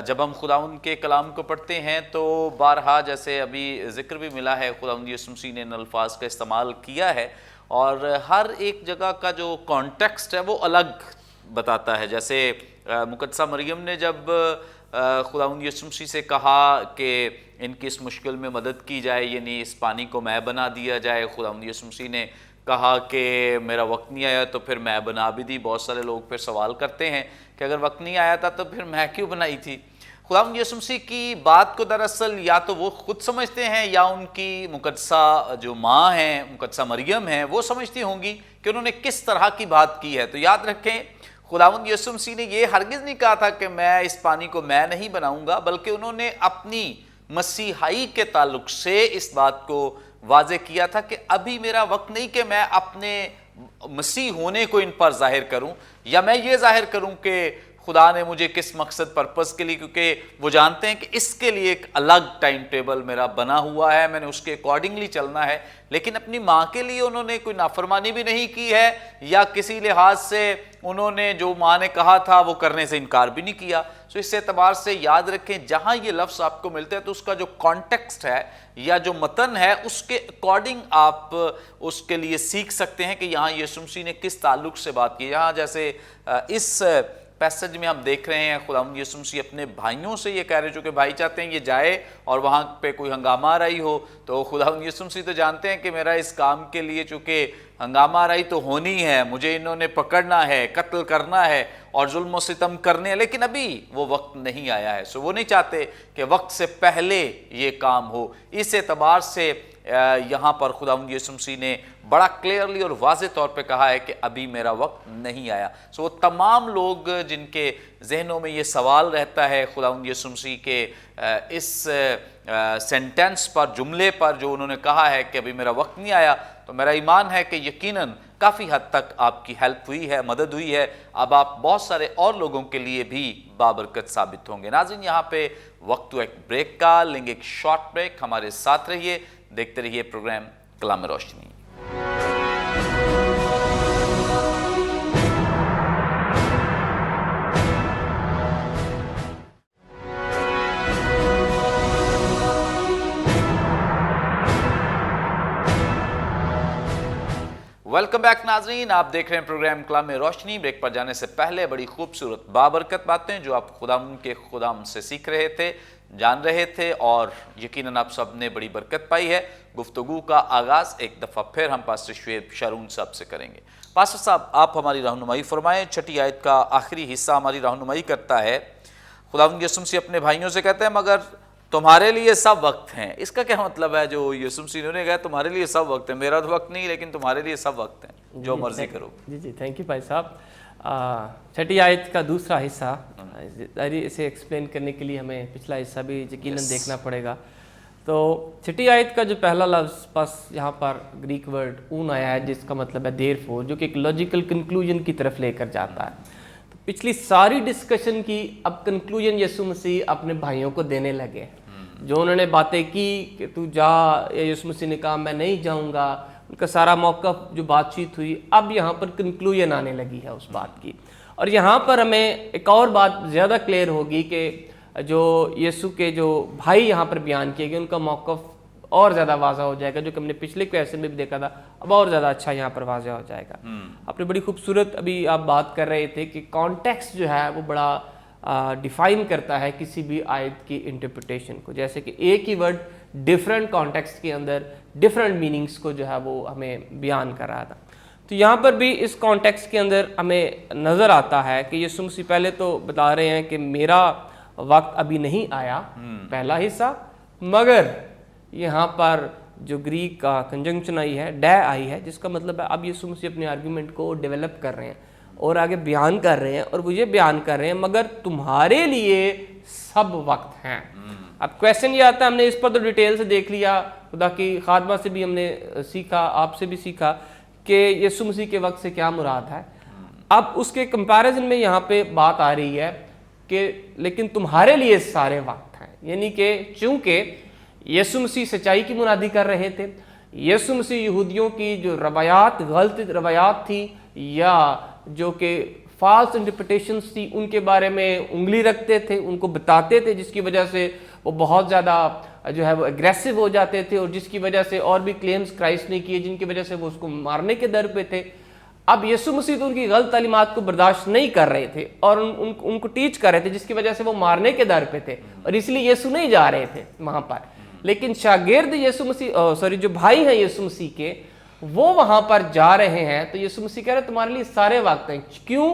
جب ہم خداوند کے کلام کو پڑھتے ہیں تو بارہا جیسے ابھی ذکر بھی ملا ہے، خداوند یسوع مسیح نے ان الفاظ کا استعمال کیا ہے، اور ہر ایک جگہ کا جو کانٹیکسٹ ہے وہ الگ بتاتا ہے۔ جیسے مقدسہ مریم نے جب خداوند یسوع مسیح سے کہا کہ ان کی اس مشکل میں مدد کی جائے، یعنی اس پانی کو میں بنا دیا جائے، خداوند یسوع مسیح نے کہا کہ میرا وقت نہیں آیا تو پھر میں بنا بھی دی۔ بہت سارے لوگ پھر سوال کرتے ہیں کہ اگر وقت نہیں آیا تھا تو پھر میں کیوں بنائی تھی؟ خداوند یسوع مسیح کی بات کو دراصل یا تو وہ خود سمجھتے ہیں یا ان کی مقدسہ جو ماں ہیں، مقدسہ مریم ہیں، وہ سمجھتی ہوں گی کہ انہوں نے کس طرح کی بات کی ہے۔ تو یاد رکھیں، खुदावंद यीशु मसीह ने ये हरगिज़ नहीं कहा था कि मैं इस पानी को मैं नहीं बनाऊंगा, बल्कि उन्होंने अपनी मसीहाई के ताल्लुक से इस बात को वाज़े किया था कि अभी मेरा वक्त नहीं कि मैं अपने मसीह होने को इन पर जाहिर करूं, या मैं ये जाहिर करूं कि खुदा ने मुझे किस मकसद पर्पस के लिए, क्योंकि वो जानते हैं कि इसके लिए एक अलग टाइम टेबल मेरा बना हुआ है, मैंने उसके अकॉर्डिंगली चलना है। लेकिन अपनी माँ के लिए उन्होंने कोई नाफरमानी भी नहीं की है, या किसी लिहाज से उन्होंने जो माँ ने कहा था वो करने से इनकार भी नहीं किया। तो इस एतबार से याद रखें, जहाँ ये लफ्ज़ आपको मिलते हैं तो उसका जो कॉन्टेक्स्ट है या जो मतन है उसके अकॉर्डिंग आप उसके लिए सीख सकते हैं कि यहाँ यीशु मसीह ने किस ताल्लुक से बात की। यहाँ जैसे इस पैसेज में हम देख रहे हैं खुदावंद यीशु मसीह अपने भाइयों से ये कह रहे, जो कि भाई चाहते हैं ये जाए और वहाँ पे कोई हंगामा रही हो, तो खुदावंद यीशु मसीह तो जानते हैं कि मेरा इस काम के लिए चूँकि हंगामा रही तो होनी है, मुझे इन्होंने पकड़ना है, कत्ल करना है और जुल्म और सितम करने हैं, लेकिन अभी वो वक्त नहीं आया है। सो वो नहीं चाहते कि वक्त से पहले ये काम हो। इस एतबार से यहाँ पर खुदावंद यीशु मसीह ने बड़ा क्लियरली और वाज़े तौर पे कहा है कि अभी मेरा वक्त नहीं आया। सो वो तमाम लोग जिनके जहनों में ये सवाल रहता है खुदावंद यीशु मसीह के इस सेंटेंस पर, जुमले पर जो उन्होंने कहा है कि अभी मेरा वक्त नहीं आया, तो मेरा ईमान है कि यकीनन काफ़ी हद तक आपकी हेल्प हुई है, मदद हुई है। अब आप बहुत सारे और लोगों के लिए भी बाबरकत साबित होंगे। नाज़रीन, यहाँ पे वक्त एक ब्रेक का, लेंगे एक शॉर्ट ब्रेक। हमारे साथ रहिए, देखते रहिए प्रोग्राम कलाम रोशनी। वेलकम बैक नाजरीन, आप देख रहे हैं प्रोग्राम कलाम में रोशनी। ब्रेक पर जाने से पहले बड़ी खूबसूरत बाबरकत बातें जो आप खुदाम के खुदाम से सीख रहे थे, जान रहे थे, और यकीनन आप सब ने बड़ी बरकत पाई है। गुफ्तगू का आगाज़ एक दफ़ा फिर हम पास्टर शुएब शारून साहब से करेंगे। पास्टर साहब, आप हमारी रहनुमाई फरमाएं। छठी आयत का आखिरी हिस्सा हमारी रहनुमाई करता है। खुदावंद यीशु मसीह अपने भाइयों से कहते हैं मगर तुम्हारे लिए सब वक्त हैं। इसका क्या मतलब है? जो यीशु मसीह ने कहा तुम्हारे लिए सब वक्त है, मेरा तो वक्त नहीं लेकिन तुम्हारे लिए सब वक्त है, जो मर्जी करो। जी जी, थैंक यू भाई साहब। छठी आयत का दूसरा हिस्सा, इसे एक्सप्लेन करने के लिए हमें पिछला हिस्सा भी यकीनन देखना पड़ेगा। तो छठी आयत का जो पहला लफ्ज़ बस यहाँ पर ग्रीक वर्ड ऊन आया है, जिसका मतलब है देयरफॉर, जो कि एक लॉजिकल कंक्लूजन की तरफ लेकर जाता है। तो पिछली सारी डिस्कशन की अब कंक्लूजन यीशु मसीह अपने भाइयों को देने लगे। जो उन्होंने बातें की कि तू जा, यीशु मसीह ने कहा मैं नहीं जाऊँगा, उनका सारा मौक़िफ़ जो बातचीत हुई, अब यहाँ पर कंक्लूजन आने लगी है उस बात की। और यहाँ पर हमें एक और बात ज़्यादा क्लियर होगी कि जो यीशु के जो भाई यहाँ पर बयान किए गए, उनका मौक़िफ़ और ज़्यादा वाज़ा हो जाएगा, जो कि हमने पिछले क्वेश्चन में भी देखा था, अब और ज़्यादा अच्छा यहाँ पर वाज़ा हो जाएगा। आपने बड़ी खूबसूरत अभी आप बात कर रहे थे कि कॉन्टेक्स्ट जो है वो बड़ा डिफाइन करता है किसी भी आयत की इंटरप्रिटेशन को। जैसे कि एक ही वर्ड डिफरेंट कॉन्टेक्स्ट के अंदर डिफरेंट मीनिंग्स को जो है वो हमें बयान कर रहा था। तो यहाँ पर भी इस कॉन्टेक्स्ट के अंदर हमें नज़र आता है कि यीशु मसीह पहले तो बता रहे हैं कि मेरा वक्त अभी नहीं आया, पहला हिस्सा, मगर यहाँ पर जो ग्रीक का कंजंक्शन आई है, डे आई है, जिसका मतलब है अब यीशु मसीह अपने आर्गूमेंट को डेवलप कर रहे हैं और आगे बयान कर रहे हैं, और वो ये बयान कर रहे हैं मगर तुम्हारे लिए सब वक्त हैं। अब क्वेश्चन ये आता है, हमने इस पर तो डिटेल से देख लिया, खुदा की खादमा से भी हमने सीखा, आपसे भी सीखा कि यीशु मसीह के वक्त से क्या मुराद है। अब उसके कंपैरिजन में यहाँ पे बात आ रही है कि लेकिन तुम्हारे लिए सारे वक्त हैं, यानी कि चूंकि यीशु मसीह सच्चाई की मुनादी कर रहे थे, यीशु मसीह यहूदियों की जो रवायात, गलत रवायात थी या जो कि फॉल्स इंटरप्रिटेशंस थी, उनके बारे में उंगली रखते थे, उनको बताते थे, जिसकी वजह से वो बहुत ज़्यादा जो है वो एग्रेसिव हो जाते थे, और जिसकी वजह से और भी क्लेम्स क्राइस्ट ने किए जिनकी वजह से वो उसको मारने के दर पे थे। अब यीशु मसीह तो उनकी गलत तालीमात को बर्दाश्त नहीं कर रहे थे और उनको टीच कर रहे थे, जिसकी वजह से वो मारने के दर पे थे, और इसलिए यीशु नहीं जा रहे थे वहाँ पर। लेकिन शागिर्द यीशु मसीह जो भाई हैं यीशु मसीह के, वो वहाँ पर जा रहे हैं। तो यीशु मसीह कह रहे तुम्हारे लिए सारे वक्त हैं। क्यों?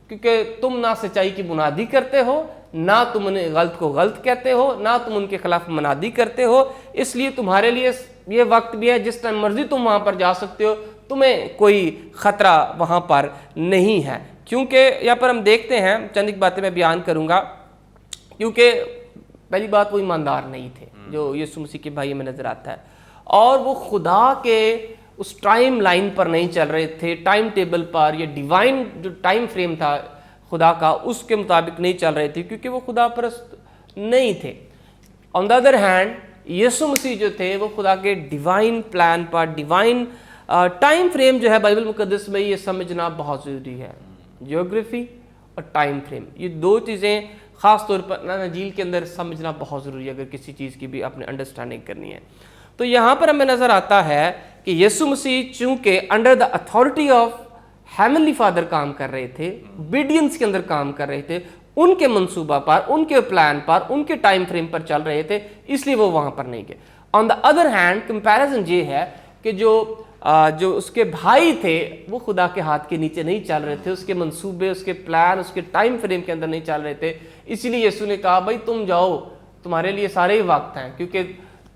क्योंकि तुम ना सच्चाई की मुनादी करते हो, ना तुम उन्हें गलत को गलत कहते हो, ना तुम उनके खिलाफ मुनादी करते हो, इसलिए तुम्हारे लिए ये वक्त भी है, जिस टाइम मर्जी तुम वहाँ पर जा सकते हो, तुम्हें कोई ख़तरा वहाँ पर नहीं है। क्योंकि यहाँ पर हम देखते हैं, चंद एक बातें मैं बयान करूँगा, क्योंकि पहली बात वो ईमानदार नहीं थे जो यीशु मसीह के भाई में नज़र आता है, और वो खुदा के उस टाइम लाइन पर नहीं चल रहे थे, टाइम टेबल पर, या डिवाइन जो टाइम फ्रेम था खुदा का उसके मुताबिक नहीं चल रहे थे, क्योंकि वो खुदा परस्त नहीं थे। ऑन द अदर हैंड यीशु मसीह जो थे वो खुदा के डिवाइन प्लान पर, डिवाइन टाइम फ्रेम जो है बाइबल मुकद्दस में ये समझना बहुत ज़रूरी है। जियोग्राफी और टाइम फ्रेम, ये दो चीज़ें ख़ास तौर पर इंजील के अंदर समझना बहुत ज़रूरी है अगर किसी चीज़ की भी अपने अंडरस्टैंडिंग करनी है। तो यहाँ पर हमें नज़र आता है कि यीशु मसीह चूँकि under the authority of heavenly father काम कर रहे थे, ओबीडियंस के अंदर काम कर रहे थे, उनके मंसूबा पर, उनके प्लान पर, उनके टाइम फ्रेम पर चल रहे थे, इसलिए वो वहाँ पर नहीं गए। On the other hand comparison ये है कि जो उसके भाई थे वो खुदा के हाथ के नीचे नहीं चल रहे थे, उसके मंसूबे, उसके प्लान, उसके टाइम फ्रेम के अंदर नहीं चल रहे थे। इसीलिए यीशु ने कहा भाई तुम जाओ, तुम्हारे लिए सारे ही वक्त हैं, क्योंकि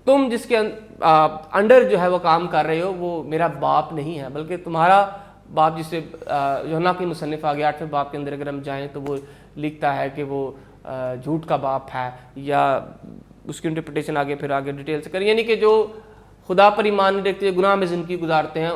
तुम जिसके अंडर जो है वो काम कर रहे हो वो मेरा बाप नहीं है, बल्कि तुम्हारा बाप, जिसे यूहन्ना की मुसन्निफ आ गया 8वें बाप के अंदर अगर हम जाएँ तो वो लिखता है कि वो झूठ का बाप है, या उसकी इंटरप्रिटेशन आगे फिर आगे डिटेल से करें, यानी कि जो खुदा पर ईमान नहीं रखते, गुनाह में ज़िंदगी गुजारते हैं,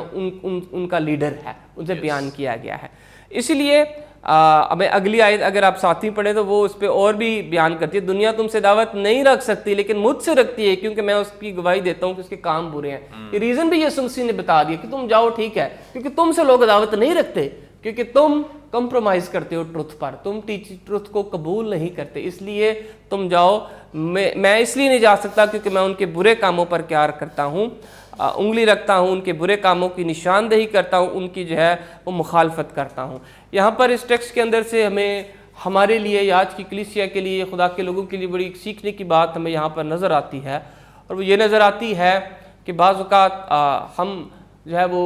उनका लीडर है, उनसे बयान किया गया है। इसीलिए हमें अगली आयत अगर आप साथ ही पढ़े तो वो उस पर और भी बयान करती है, दुनिया तुमसे दावत नहीं रख सकती लेकिन मुझसे रखती है, क्योंकि मैं उसकी गवाही देता हूँ कि उसके काम बुरे हैं। ये रीज़न भी यीशु मसीह ने बता दिया कि तुम जाओ, ठीक है, क्योंकि तुमसे लोग दावत नहीं रखते, क्योंकि तुम कंप्रोमाइज़ करते हो ट्रुथ पर, तुम ट्रुथ को कबूल नहीं करते, इसलिए तुम जाओ। मैं इसलिए नहीं जा सकता क्योंकि मैं उनके बुरे कामों पर क्या करता हूँ, उंगली रखता हूँ, उनके बुरे कामों की निशानदेही करता हूँ, उनकी जो है वो मुखालफत करता हूँ। यहाँ पर इस टेक्स्ट के अंदर से हमें, हमारे लिए, आज की कलीसिया के लिए, खुदा के लोगों के लिए बड़ी सीखने की बात हमें यहाँ पर नज़र आती है, और वो ये नज़र आती है कि बाज़ औक़ात हम जो है वो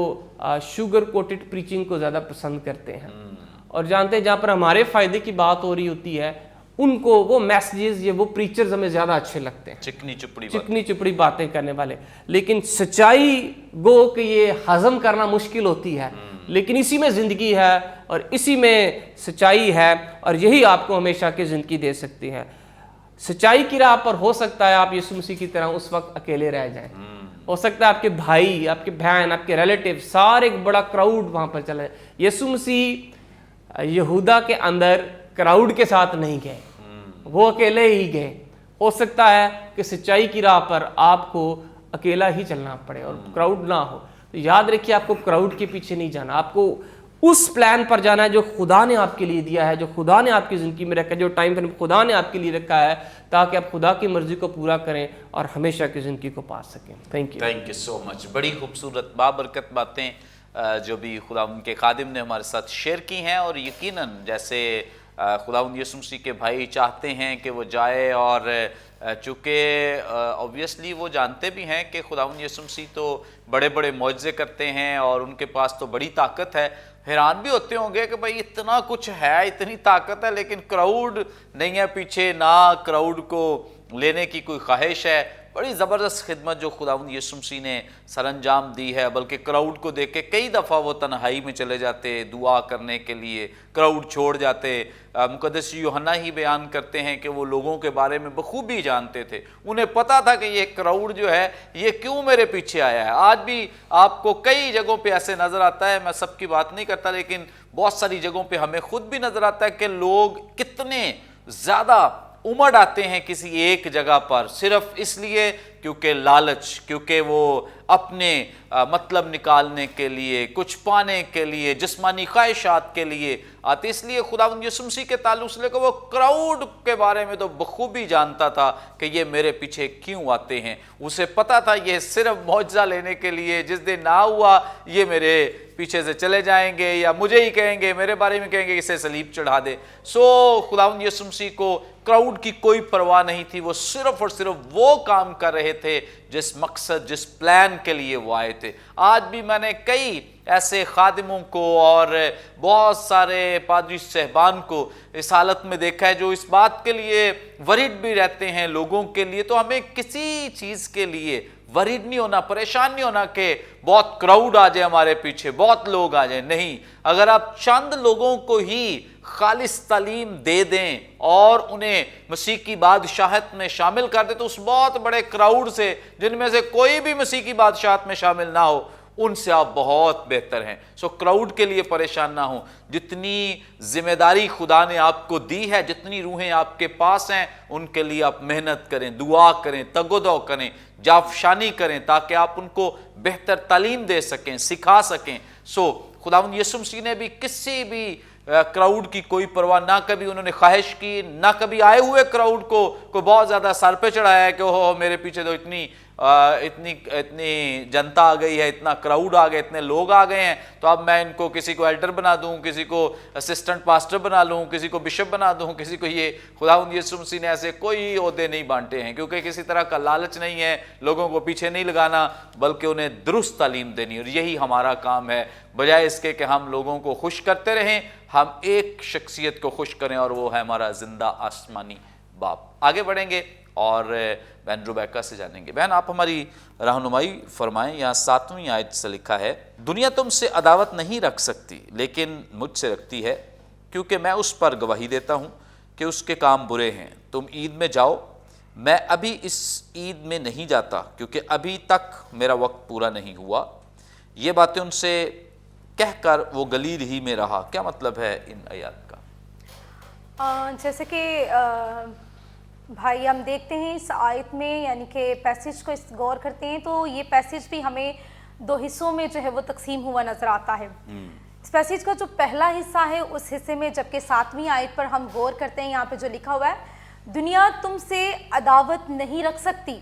शुगर कोटेड प्रीचिंग को ज़्यादा पसंद करते हैं, और जानते हैं जहाँ पर हमारे फ़ायदे की बात हो रही होती है उनको वो मैसेजेस या वो प्रीचर्स हमें ज़्यादा अच्छे लगते हैं, चिकनी चुपड़ी बातें करने वाले। लेकिन सच्चाई गो कि ये हज़म करना मुश्किल होती है, लेकिन इसी में ज़िंदगी है और इसी में सच्चाई है, और यही आपको हमेशा की ज़िंदगी दे सकती है। सच्चाई की राह पर हो सकता है आप यीशु मसीह की तरह उस वक्त अकेले रह जाएं, हो सकता है आपके भाई, आपके बहन, आपके रिलेटिव, सारे एक बड़ा क्राउड वहाँ पर चला जाए। यीशु मसीह यहूदा के अंदर क्राउड के साथ नहीं गए, वो अकेले ही गए। हो सकता है कि सच्चाई की राह पर आपको अकेला ही चलना पड़े और क्राउड ना हो, तो याद रखिए आपको क्राउड के पीछे नहीं जाना, आपको उस प्लान पर जाना है जो खुदा ने आपके लिए दिया है, जो खुदा ने आपकी ज़िंदगी में रखा है, जो टाइम फ्रेम खुदा ने आपके लिए रखा है, ताकि आप खुदा की मर्ज़ी को पूरा करें और हमेशा की ज़िंदगी को पा सकें। Thank you so much. बड़ी खूबसूरत बाबरकत बातें जो भी खुदा उनके खादिम ने हमारे साथ शेयर की हैं, और यकीनन जैसे खुदा यीशु मसीह के भाई चाहते हैं कि वो जाए, और चूँकि ऑब्वियसली वो जानते भी हैं कि खुदा यीशु मसीह तो बड़े बड़े मौजज़े करते हैं और उनके पास तो बड़ी ताकत है, हैरान भी होते होंगे कि भाई इतना कुछ है, इतनी ताकत है, लेकिन क्राउड नहीं है पीछे, ना क्राउड को लेने की कोई ख्वाहिश है। बड़ी ज़बरदस्त खिदमत जो खुदा यीशु मसीह ने सरंजाम दी है, बल्कि क्राउड को देख के कई दफ़ा वो तन्हाई में चले जाते दुआ करने के लिए, क्राउड छोड़ जाते। मुकद्दस यूहन्ना ही बयान करते हैं कि वो लोगों के बारे में बखूबी जानते थे, उन्हें पता था कि ये क्राउड जो है ये क्यों मेरे पीछे आया है। आज भी आपको कई जगहों पे ऐसे नज़र आता है, मैं सबकी बात नहीं करता, लेकिन बहुत सारी जगहों पे हमें खुद भी नज़र आता है कि लोग कितने ज़्यादा उमड़ आते हैं किसी एक जगह पर, सिर्फ इसलिए क्योंकि लालच, क्योंकि वो अपने मतलब निकालने के लिए, कुछ पाने के लिए, जिस्मानी ख्वाहिशात के लिए आते। इसलिए खुदा यीशु मसीह के ताल्लुक से वो क्राउड के बारे में तो बखूबी जानता था कि ये मेरे पीछे क्यों आते हैं। उसे पता था ये सिर्फ मौजज़ा लेने के लिए, जिस दिन ना हुआ ये मेरे पीछे से चले जाएंगे या मुझे ही कहेंगे, मेरे बारे में कहेंगे इसे सलीब चढ़ा दे। सो खुदा यीशु मसीह को क्राउड की कोई परवाह नहीं थी, वो सिर्फ और सिर्फ वो काम कर रहे थे जिस मकसद, जिस प्लान के लिए वो आए थे। आज भी मैंने कई ऐसे खादिमों को और बहुत सारे पादरी सहबान को इस हालत में देखा है जो इस बात के लिए वरीड भी रहते हैं लोगों के लिए, तो हमें किसी चीज़ के लिए वरीड नहीं होना, परेशान नहीं होना कि बहुत क्राउड आ जाए हमारे पीछे, बहुत लोग आ जाए। नहीं, अगर आप चंद लोगों को ही खालिस तालीम दे दें और उन्हें मसीह की बादशाहत में शामिल कर दें, तो उस बहुत बड़े क्राउड से जिनमें से कोई भी मसीह की बादशाहत में शामिल ना हो, उनसे आप बहुत बेहतर हैं। सो क्राउड के लिए परेशान ना हो। जितनी जिम्मेदारी खुदा ने आपको दी है, जितनी रूहें आपके पास हैं, उनके लिए आप मेहनत करें, दुआ करें, तगोदो करें, जाफशानी करें, ताकि आप उनको बेहतर तालीम दे सकें, सिखा सकें। सो खुदावंद यीशु मसीह ने भी किसी भी क्राउड की कोई परवाह ना कभी उन्होंने ख्वाहिश की, ना कभी आए हुए क्राउड को बहुत ज़्यादा सर पे चढ़ाया है कि ओह मेरे पीछे तो इतनी जनता आ गई है, इतना क्राउड आ गया, इतने लोग आ गए हैं, तो अब मैं इनको किसी को एल्डर बना दूं, किसी को असिस्टेंट पास्टर बना लूं, किसी को बिशप बना दूं, किसी को ये। खुदावंद यीशु मसीह ने ऐसे कोई ओहदे नहीं बांटे हैं, क्योंकि किसी तरह का लालच नहीं है, लोगों को पीछे नहीं लगाना, बल्कि उन्हें दुरुस्त तालीम देनी। और यही हमारा काम है, बजाय इसके कि हम लोगों को खुश करते रहें, हम एक शख्सियत को खुश करें, और वो है हमारा जिंदा आसमानी बाप। आगे बढ़ेंगे और बहन रुबैका से जानेंगे। बहन, आप हमारी रहनुमाई फरमाएं। यहाँ 7वीं आयत से लिखा है, दुनिया तुमसे अदावत नहीं रख सकती, लेकिन मुझसे रखती है, क्योंकि मैं उस पर गवाही देता हूँ कि उसके काम बुरे हैं। तुम ईद में जाओ, मैं अभी इस ईद में नहीं जाता, क्योंकि अभी तक मेरा वक्त पूरा नहीं हुआ। ये बातें उनसे कहकर वो गलील ही में रहा। क्या मतलब है इन आयत का? जैसे कि भाई हम देखते हैं इस आयत में, यानी कि पैसेज को इस गौर करते हैं तो ये पैसेज भी हमें 2 हिस्सों में जो है वो तकसीम हुआ नजर आता है। इस पैसेज का जो पहला हिस्सा है, उस हिस्से में जबकि 7वीं आयत पर हम गौर करते हैं, यहाँ पे जो लिखा हुआ है, दुनिया तुमसे अदावत नहीं रख सकती,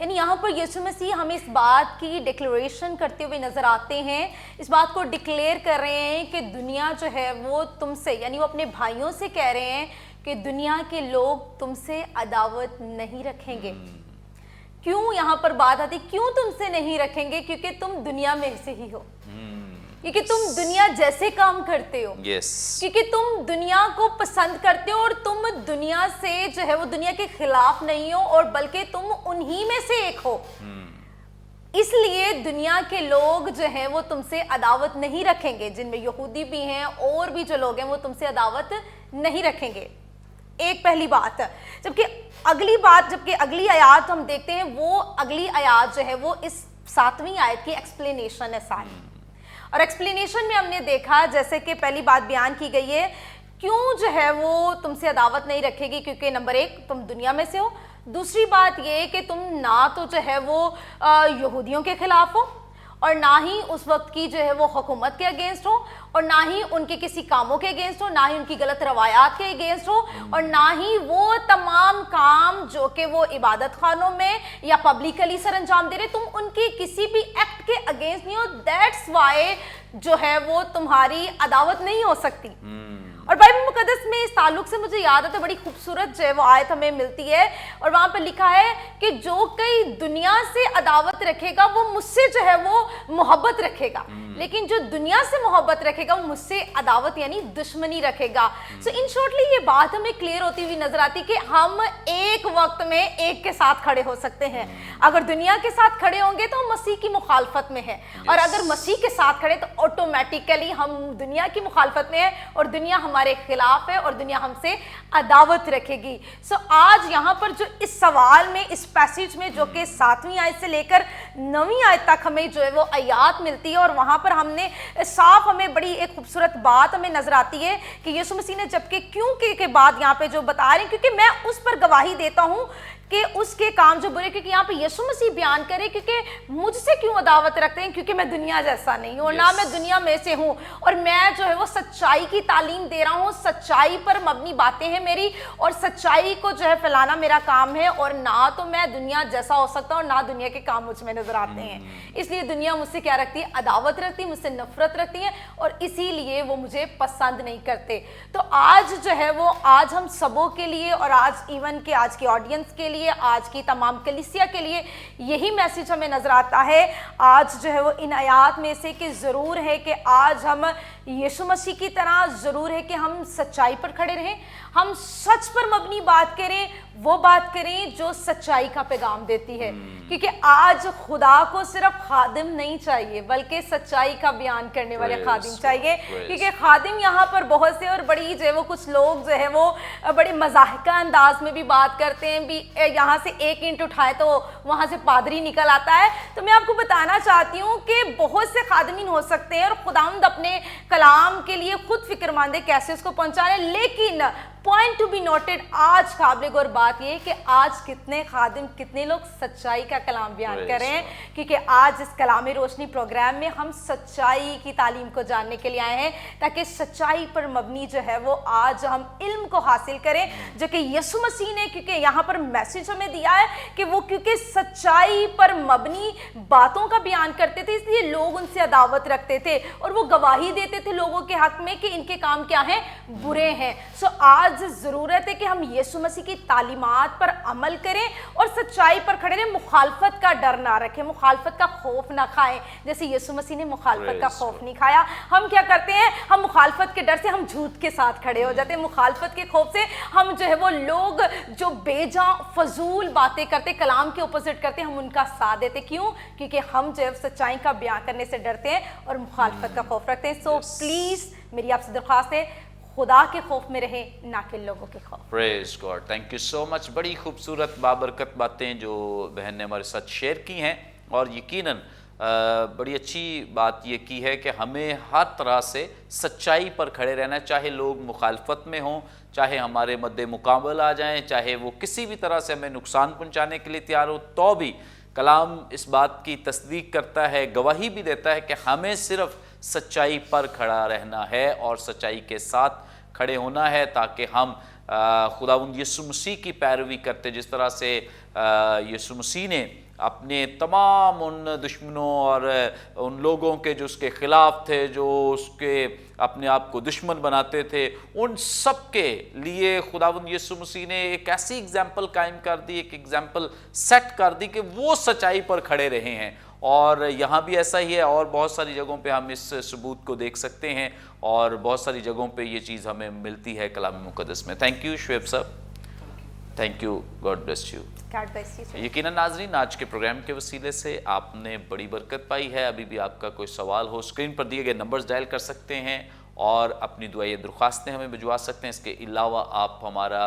यानी यहाँ पर यीशु मसीह हमें इस बात की डिक्लेरेशन करते हुए नजर आते हैं, इस बात को डिक्लेयर कर रहे हैं कि दुनिया जो है वो तुमसे, यानी वो अपने भाइयों से कह रहे हैं कि दुनिया के लोग तुमसे अदावत नहीं रखेंगे। क्यों यहाँ पर बात आती, क्यों तुमसे नहीं रखेंगे? क्योंकि तुम दुनिया में से ही हो, क्योंकि तुम दुनिया जैसे काम करते हो, क्योंकि तुम दुनिया को पसंद करते हो, और तुम दुनिया से जो है वो दुनिया के खिलाफ नहीं हो, और बल्कि तुम उन्हीं में से एक हो। इसलिए दुनिया के लोग जो हैं वो तुमसे अदावत नहीं रखेंगे, जिनमें यहूदी भी हैं और भी जो लोग हैं वो तुमसे अदावत नहीं रखेंगे। एक पहली बात। जबकि अगली आयत हम देखते हैं, वो अगली आयत जो है वो इस 7वीं आयत की एक्सप्लेनेशन है सारी। और एक्सप्लेनेशन में हमने देखा, जैसे कि पहली बात बयान की गई है, क्यों जो है वो तुमसे अदावत नहीं रखेगी, क्योंकि नंबर 1 तुम दुनिया में से हो, दूसरी बात ये कि तुम ना तो जो है वो यहूदियों के खिलाफ हो, और ना ही उस वक्त की जो है वो हुकूमत के अगेंस्ट हो, और ना ही उनके किसी कामों के अगेंस्ट हो, ना ही उनकी गलत रवायात के अगेंस्ट हो, और ना ही वो तमाम काम जो कि वो इबादत खानों में या पब्लिकली सर अंजाम दे रहे, तुम उनके किसी भी एक्ट के अगेंस्ट नहीं हो। दैट्स वाई जो है वो तुम्हारी अदावत नहीं हो सकती। और बाइबल मुकद्दस में इस ताल्लुक से मुझे याद आता है, बड़ी खूबसूरत जो है वो आयत हमें मिलती है, और वहां पर लिखा है कि जो कोई दुनिया से अदावत रखेगा वो मुझसे जो है वो मोहब्बत रखेगा, लेकिन जो दुनिया से मोहब्बत रखेगा वो मुझसे अदावत यानी दुश्मनी रखेगा। सो इन शॉर्टली ये बात हमें क्लियर होती हुई नजर आती कि हम एक वक्त में एक के साथ खड़े हो सकते हैं। अगर दुनिया के साथ खड़े होंगे तो हम मसीह की मुखालफत में है, और अगर मसीह के साथ खड़े तो ऑटोमेटिकली हम दुनिया की मुखालफत में है, और दुनिया हमारे खिलाफ है, और दुनिया हमसे अदावत रखेगी। सो आज यहाँ पर जो इस सवाल में, इस पैसेज में, जो कि 7वीं आयत से लेकर 9वीं आयत तक हमें जो है वो आयत मिलती है, और वहां पर हमने साफ, हमें बड़ी एक खूबसूरत बात हमें नजर आती है कि यीशु मसीह ने जबकि क्यों के बाद यहाँ पे जो बता रहे हैं, क्योंकि मैं उस पर गवाही देता हूं कि उसके काम जो बुरे, क्योंकि यहाँ पे यीशु मसीह बयान करे क्योंकि मुझसे क्यों अदावत रखते हैं, क्योंकि मैं दुनिया जैसा नहीं हूँ, ना मैं दुनिया में से हूँ, और मैं जो है वो सच्चाई की तालीम दे रहा हूँ, सच्चाई पर मबनी बातें हैं मेरी, और सच्चाई को जो है फैलाना मेरा काम है, और ना तो मैं दुनिया जैसा हो सकता हूँ, ना दुनिया के काम मुझ में नजर आते हैं। इसलिए दुनिया मुझसे क्या रखती है, अदावत रखती है, मुझसे नफरत रखती है, और इसीलिए वो मुझे पसंद नहीं करते। तो आज जो है वो, आज हम सबों के लिए, और आज इवन के आज की ऑडियंस के लिए लिए, आज की तमाम कलीसिया के लिए यही मैसेज हमें नज़र आता है आज जो है वो इन आयात में से, कि ज़रूर है कि आज हम यीशु मसीह की तरह ज़रूर है कि हम सच्चाई पर खड़े रहें, हम सच पर मबनी बात करें, वो बात करें जो सच्चाई का पैगाम देती है। क्योंकि आज खुदा को सिर्फ खादिम नहीं चाहिए बल्कि सच्चाई का बयान करने वाले खादिम चाहिए। क्योंकि खादिम यहाँ पर बहुत से, और बड़ी जो है वो कुछ लोग जो है वो बड़े मजाहिका अंदाज में भी बात करते हैं, भी यहाँ से एक ईंट उठाए तो वहाँ से पादरी निकल आता है। तो मैं आपको बताना चाहती हूँ कि बहुत से खादिमीन हो सकते हैं और खुदावंद अपने कलाम के लिए खुद फिक्रमंद है कैसे उसको पहुँचाने, लेकिन पॉइंट टू बी नोटेड आज काबिल गौर बात यह कि आज कितने खादिम, कितने लोग सच्चाई का कलाम बयान कर रहे हैं। क्योंकि आज इस कलाम रोशनी प्रोग्राम में हम सच्चाई की तालीम को जानने के लिए आए हैं, ताकि सच्चाई पर मबनी जो है वो आज हम इल्म को हासिल करें, जो कि यीशु मसीह ने, क्योंकि यहाँ पर मैसेज हमें दिया है कि वो क्योंकि सच्चाई पर मबनी बातों का बयान करते थे, इसलिए लोग उनसे अदावत रखते थे और वो गवाही देते थे लोगों के हक में कि इनके काम क्या हैं, बुरे हैं। सो आज जरूरत है कि हम यीशु मसीह की तालीमात पर अमल करें और सच्चाई पर खड़े रहें, मुखालफत का डर ना रखें, मुखालफत का खौफ ना खाएं। जैसे यीशु मसीह ने मुखालफत का खौफ नहीं खाया। हम क्या करते हैं, हम मुखालफत के डर से हम झूठ के साथ खड़े हो जाते हैं, मुखालफत के खौफ से हम जो है वो लोग जो बेजा फजूल बातें करते, कलाम के अपोजिट करते, हम उनका साथ देते। क्यों? क्योंकि हम जो है सच्चाई का बयान करने से डरते हैं और मुखालफत का खौफ रखते हैं। सो प्लीज मेरी आपसे दरख्वास्त है, खुदा के खौफ में रहे, ना कि लोगों के खौफ। Praise God, thank you so much. बड़ी खूबसूरत बाबरकत बातें जो बहन ने हमारे साथ शेयर की हैं, और यकीनन बड़ी अच्छी बात ये की है कि हमें हर तरह से सच्चाई पर खड़े रहना, चाहे लोग मुखालफत में हों, चाहे हमारे मद्दे मुकाबल आ जाएं, चाहे वो किसी भी तरह से हमें नुकसान पहुंचाने के लिए तैयार हो, तो भी कलाम इस बात की तस्दीक करता है, गवाही भी देता है कि हमें सिर्फ सच्चाई पर खड़ा रहना है और सच्चाई के साथ खड़े होना है, ताकि हम खुदावंद यीशु मसीह की पैरवी करते, जिस तरह से यीशु मसीह ने अपने तमाम उन दुश्मनों और उन लोगों के जो उसके ख़िलाफ़ थे, जो उसके अपने आप को दुश्मन बनाते थे, उन सब के लिए खुदावंद यीशु मसीह ने एक ऐसी एग्जाम्पल कायम कर दी, एक एग्जाम्पल सेट कर दी कि वो सच्चाई पर खड़े रहे हैं। और यहाँ भी ऐसा ही है, और बहुत सारी जगहों पे हम इस सबूत को देख सकते हैं, और बहुत सारी जगहों पे ये चीज़ हमें मिलती है कलाम मुक़द्दस में। थैंक यू शुएब साहब, thank you, God bless you. यकीनन नाज़रीन, आज के प्रोग्राम के वसीले से आपने बड़ी बरकत पाई है। अभी भी आपका कोई सवाल हो, स्क्रीन पर दिए गए नंबर्स डायल कर सकते हैं और अपनी दुआएं दरख्वास्तें हमें भिजवा सकते हैं। इसके अलावा आप हमारा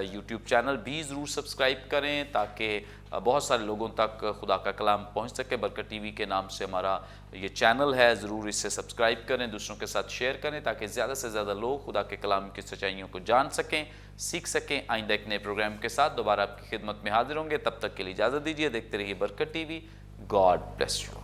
यूट्यूब चैनल भी ज़रूर सब्सक्राइब करें, ताकि बहुत सारे लोगों तक खुदा का कलाम पहुंच सके। बरकत टीवी के नाम से हमारा ये चैनल है, ज़रूर इसे सब्सक्राइब करें, दूसरों के साथ शेयर करें, ताकि ज़्यादा से ज़्यादा लोग खुदा के कलाम की सच्चाइयों को जान सकें, सीख सकें। आइंदा एक नए प्रोग्राम के साथ दोबारा आपकी खिदमत में हाजिर होंगे, तब तक के लिए इजाज़त दीजिए। देखते रहिए बरकत टीवी। God bless you.